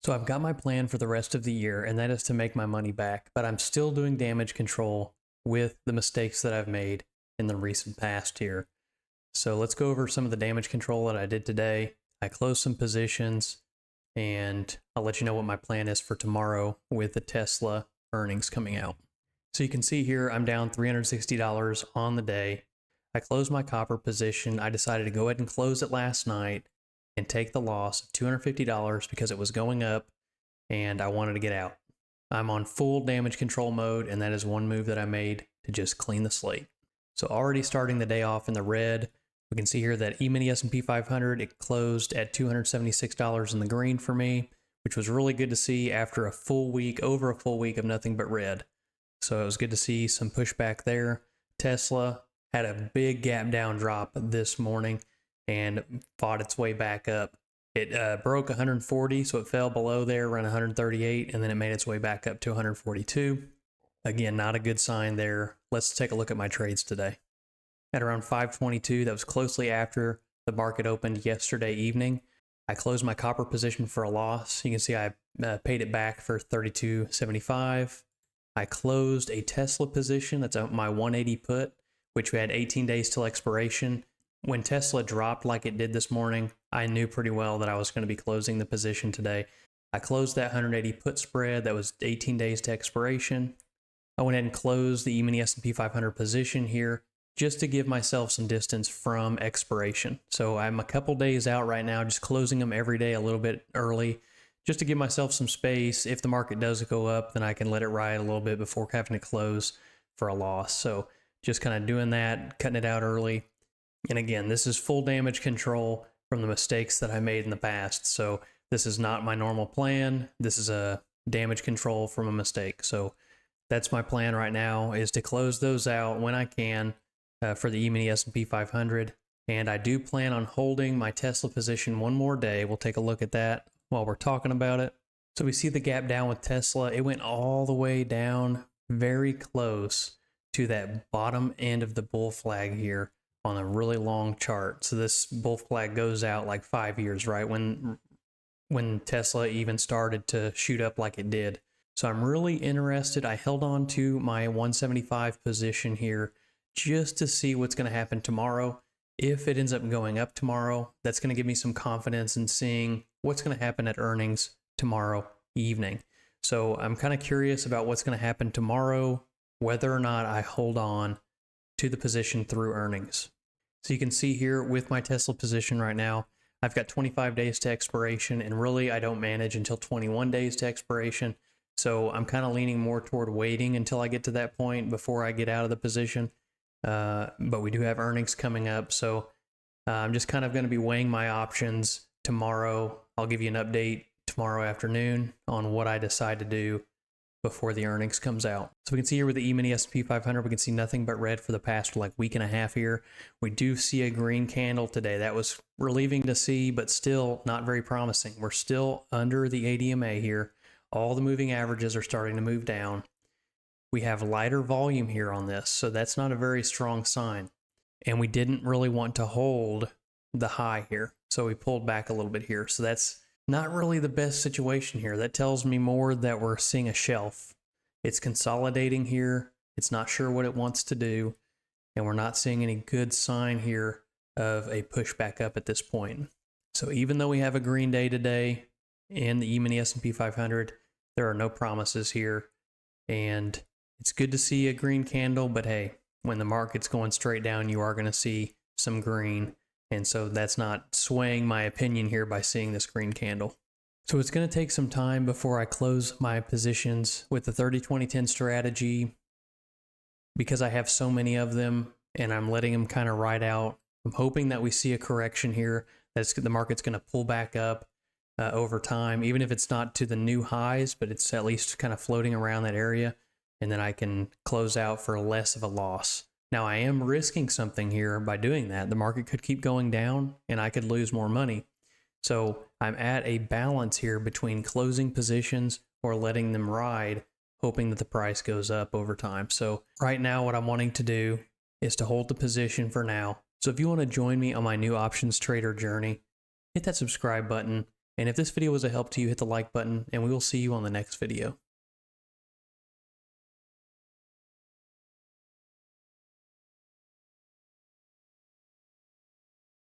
So I've got my plan for the rest of the year, and that is to make my money back, but I'm still doing damage control with the mistakes that I've made in the recent past here. So let's go over some of the damage control that I did today. I closed some positions, and I'll let you know what my plan is for tomorrow with the Tesla earnings coming out. So you can see here, I'm down $360 on the day. I closed my copper position. I decided to go ahead and close it last night and take the loss of $250 because it was going up and I wanted to get out. I'm on full damage control mode, and that is one move that I made to just clean the slate. So already starting the day off in the red, we can see here that E-mini S&P 500, it closed at $276 in the green for me, which was really good to see after over a full week of nothing but red. So it was good to see some pushback there. Tesla had a big gap down drop this morning and fought its way back up. It broke 140, so it fell below there around 138, and then it made its way back up to 142. Again, not a good sign there. Let's take a look at my trades today. At around 522, that was closely after the market opened yesterday evening. I closed my copper position for a loss. You can see I paid it back for $32.75. I closed a Tesla position. That's my 180 put, which we had 18 days till expiration. When Tesla dropped like it did this morning, I knew pretty well that I was going to be closing the position today. I closed that 180 put spread. That was 18 days to expiration. I went ahead and closed the E-mini S&P 500 position here just to give myself some distance from expiration. So I'm a couple days out right now, just closing them every day a little bit early, just to give myself some space. If the market does go up, then I can let it ride a little bit before having to close for a loss. So just kind of doing that, cutting it out early. And again, this is full damage control from the mistakes that I made in the past. So this is not my normal plan. This is a damage control from a mistake. So that's my plan right now, is to close those out when I can for the E-mini S&P 500. And I do plan on holding my Tesla position one more day. We'll take a look at that while we're talking about it. So we see the gap down with Tesla. It went all the way down very close to that bottom end of the bull flag here on a really long chart. So this bull flag goes out like 5 years, right? When Tesla even started to shoot up like it did. So I'm really interested. I held on to my 175 position here just to see what's going to happen tomorrow. If it ends up going up tomorrow, that's going to give me some confidence in seeing what's going to happen at earnings tomorrow evening. So I'm kind of curious about what's going to happen tomorrow, whether or not I hold on to the position through earnings. So you can see here with my Tesla position right now, I've got 25 days to expiration, and really I don't manage until 21 days to expiration. So I'm kind of leaning more toward waiting until I get to that point before I get out of the position. But we do have earnings coming up. So I'm just kind of going to be weighing my options tomorrow. I'll give you an update tomorrow afternoon on what I decide to do before the earnings comes out. So we can see here with the E-mini S&P 500, we can see nothing but red for the past like week and a half here. We do see a green candle today. That was relieving to see, but still not very promising. We're still under the ADMA here. All the moving averages are starting to move down. We have lighter volume here on this, so that's not a very strong sign. And we didn't really want to hold the high here, so we pulled back a little bit here. So that's not really the best situation here. That tells me more that we're seeing a shelf. It's consolidating here. It's not sure what it wants to do, and we're not seeing any good sign here of a pushback up at this point. So even though we have a green day today in the E-mini S&P 500, there are no promises here, and it's good to see a green candle, but hey, when the market's going straight down, you are going to see some green. And so that's not swaying my opinion here by seeing this green candle. So it's going to take some time before I close my positions with the 30-20-10 strategy because I have so many of them and I'm letting them kind of ride out. I'm hoping that we see a correction here, that the market's going to pull back up over time, even if it's not to the new highs, but it's at least kind of floating around that area. And then I can close out for less of a loss. Now, I am risking something here by doing that. The market could keep going down and I could lose more money. So I'm at a balance here between closing positions or letting them ride, hoping that the price goes up over time. So right now, what I'm wanting to do is to hold the position for now. So if you want to join me on my new options trader journey, hit that subscribe button And if this video was a help to you, hit the like button, and we will see you on the next video.